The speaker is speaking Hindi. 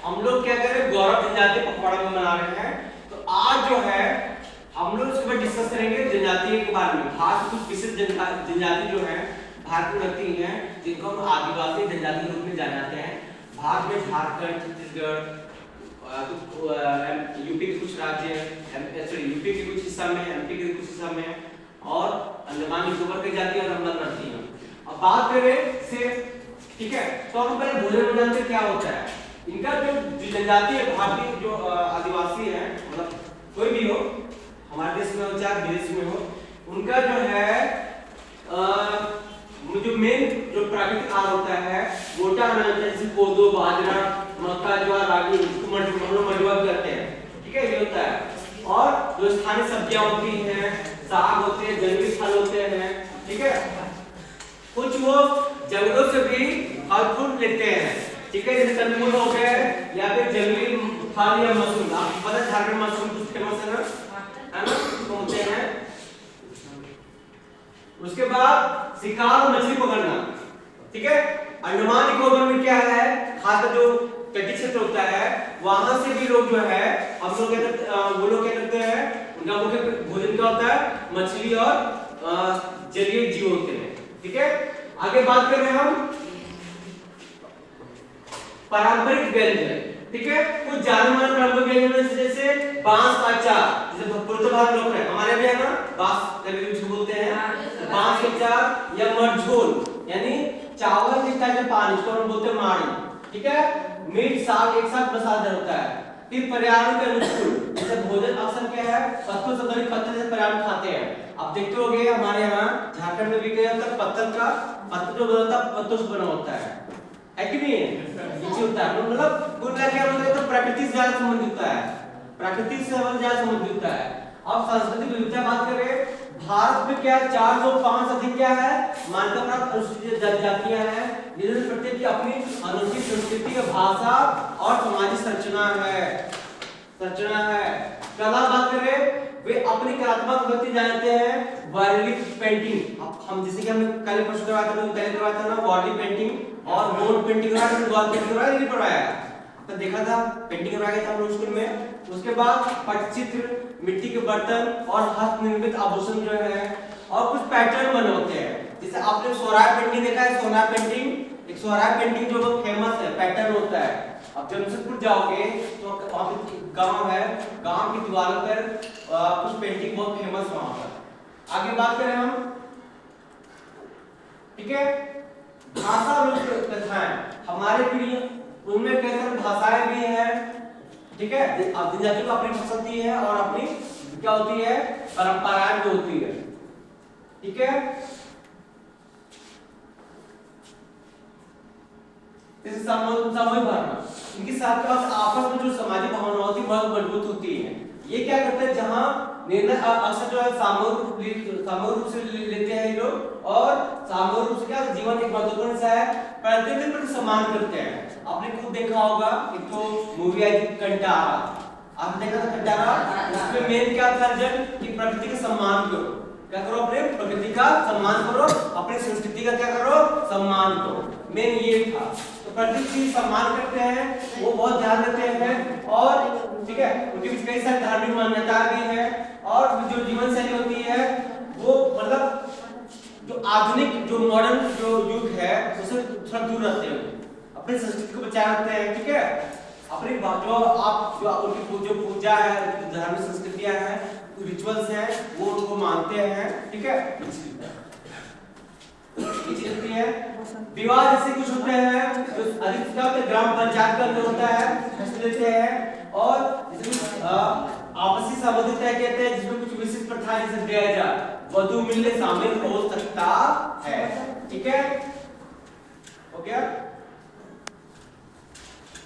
हम लोग क्या कर रहे हैं, गौरव जनजातीय पखवाड़ा में मना रहे हैं। तो आज जो है हम लोग इसके बाद डिस्कस करेंगे जनजातीय के बारे में। भारत कुछ विशिष्ट जनजाति जो है भारत में रहती हैं, जिनको हम आदिवासी जनजाति के रूप में जाने जाते हैं। भारत में झारखंड, छत्तीसगढ़, यूपी के कुछ राज्य, यूपी के कुछ हिस्सा में, एमपी के कुछ हिस्सा में, और अंडमान निकोबार की जाति और अम्बल रहती हैं। अब बात करें से, ठीक है, तो हम पहले भोजन विज्ञान से क्या होता है। इनका जो जनजाति है, भारतीय जो आदिवासी है, मतलब कोई भी हो, हमारे देश में हो चाहे विदेश में हो, उनका जो है जो मेन जो प्राकृतिक आहार होता है मोटा अनाज जैसे कोदो, बाजरा, मक्का, ज्वार, रागी, इसको मंडुआ करते हैं, ठीक है, ये होता है। और जो स्थानीय सब्जियां होती हैं, साग होते हैं, जंगली फल होते हैं, ठीक है, कुछ वो जंगलों से भी फल फूल लेते हैं, ठीक है, जैसे कंदमूल हो गए या फिर जंगली फल या मशरूम। आपको पता है झारखंड मशरूम कुछ फेमस है ना, होते हैं। उसके बाद शिकार और मछली पकड़ना, ठीक है। अंडमान निकोबार में क्या है, खासकर जो तटीय क्षेत्र होता है वहां से भी लोग जो है, हम लोग वो लोग क्या करते हैं, उनका मुख्य भोजन क्या होता है, मछली और जलीय जीव होते हैं, ठीक है। आगे बात कर रहे हैं हम पारंपरिक व्यंजन, ठीक है। कुछ जानवर पारंपरिक व्यंजन जैसे बांस का अचार, जैसे पूर्व भारत लोग हैं, हमारे भी है ना, बांस कभी बोलते हैं, बांस का अचार, या मरझोल यानी चावल के साथ पानी, इसको हम बोलते हैं माड़ी, ठीक है। मीट साग एक साथ मसालेदार होता है। फिर पर्यावरण के अनुकूल, जैसे भोजन अक्सर क्या है, पत्तों से बने पत्ते से पर्यावरण खाते हैं। आप देखते होंगे हमारे यहाँ झारखंड में भी क्या होता है, पत्थर जो बनता है पत्तों से बना होता है कि नहीं है, ये होता है। मतलब कुल मिला के हम लोग तो प्रकृति से ज्यादा संबंधित होता है, प्रकृति से ज्यादा संबंधित होता है। अब सांस्कृतिक विविधता बात करें, भारत में क्या 405 अधिक क्या है, मान्यता प्राप्त अनुसूचित जनजातियां हैं, जिनमें प्रत्येक की अपनी अनूठी संस्कृति, भाषा और सामाजिक संरचना है। कला बात करें, वे अपनी कलात्मक गति जानते हैं, वारली पेंटिंग। अब हम जैसे कि हमने कल प्रश्न करवाया था ना, वारली पेंटिंग और वॉल पेंटिंग करवाया तो देखा था, पेंटिंग करवाया था हम लोग स्कूल में। उसके बाद पटचित्र, मिट्टी के बर्तन और हस्त निर्मित आभूषण जो है, और कुछ पैटर्न बने होते हैं। जैसे आपने सोहराय पेंटिंग देखा है, सोहराय पेंटिंग, एक सोहराय पेंटिंग जो बहुत फेमस है, पैटर्न होता है। अब जमशेदपुर जाओगे तो वहां पे गांव है, गांव की दीवारों पर कुछ पेंटिंग बहुत फेमस वहां पर। आगे बात करें हम, ठीक है, भाषा प्रथाएं हमारे पीढ़ी उनमें कई सारी भाषाएं भी हैं, ठीक है। जनजाति को अपनी भाषा होती है और अपनी क्या होती है, परंपराएं भी होती है, ठीक है। जैसे सामूहिक भावना, इनके साथ आपस में जो सामाजिक भावना होती है बहुत मजबूत होती है। ये क्या करते हैं, जहां निर्णय अक्सर जो है सामूहिक रूप से लेते हैं लोग, और सामूहिक रूप से क्या जीवन एक महत्वपूर्ण हिस्सा है, प्रत्येक पर सम्मान करते हैं। आपने खुद देखा होगा, एक तो मूवी आई थी कंटारा, आपने देखा था कंटारा, उसमें मेन क्या था कि प्रकृति का सम्मान करो, क्या करो, अपने प्रकृति का सम्मान करो, अपनी संस्कृति का क्या करो, सम्मान करो, मेन ये था। तो प्रकृति का सम्मान करते हैं, वो बहुत ध्यान देते हैं, और ठीक है, उनके बीच कई सारी धार्मिक मान्यता भी है, और जो जीवन शैली होती है वो मतलब जो आधुनिक जो मॉडर्न जो युग है उससे थोड़ा दूर रहते हैं, अपनी संस्कृति को बचाए रखते हैं, ठीक है। अपनी जो आप जो उनकी जो पूजा है, धार्मिक संस्कृतियां हैं, रिचुअल्स हैं, वो उनको मानते हैं, ठीक है। विवाह जैसे कुछ होते हैं जो अधिकतर ग्राम पंचायत का अंदर होता है, फैसले लेते हैं, और आपसी सहमति तय कहते हैं, जिसमें कुछ विशिष्ट प्रथाएं जैसे दहेज, वधू मिलने शामिल हो सकता है, ठीक है, हो गया।